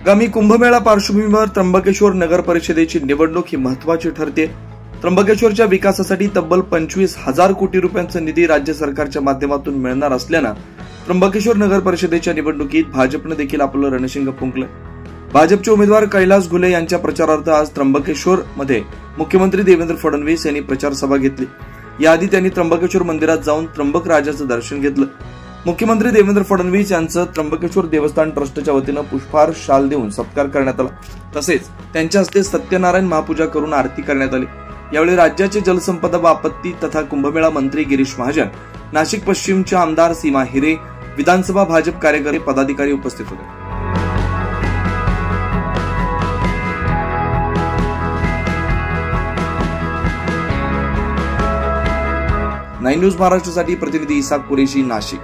आगामी कुंभमेळा पार्श्वभूमीवर त्र्यंबकेश्वर नगर परिषदेची निवडणूक ही महत्त्वाची ठरते। त्र्यंबकेश्वरच्या विकासासाठी तब्बल 25,000 कोटी रुपयांचा निधी राज्य सरकारच्या माध्यमातून मिळणार असल्यानं त्र्यंबकेश्वर नगर परिषदेच्या निवडणुकीत भाजपने देखील आपलं रणशिंग फुंकलं। भाजपचे उमेदवार कैलास घुले यांच्या प्रचारार्थ आज त्र्यंबकेश्वर मध्ये मुख्यमंत्री देवेंद्र फडणवीस यांनी प्रचार सभा घेतली। याआधी त्यांनी त्र्यंबकेश्वर मंदिरात जाऊन त्र्यंबक राजाचं दर्शन घेतलं। मुख्यमंत्री देवेंद्र फडणवीस यांचं त्र्यंबकेश्वर देवस्थान ट्रस्टच्या वतीनं पुष्पहार शाल देऊन सत्कार करण्यात आला। तसेच त्यांच्या हस्ते सत्यनारायण महापूजा करून आरती करण्यात आली। यावेळी राज्याचे जलसंपदा व आपत्ती तथा कुंभमेळा मंत्री गिरीश महाजन, नाशिक पश्चिमच्या आमदार सीमा हिरे, विधानसभा भाजप कार्यकारी पदाधिकारी उपस्थित होते। 9 न्यूज महाराष्ट्रासाठी प्रतिनिधी इसाक कुरेशी, नाशिक।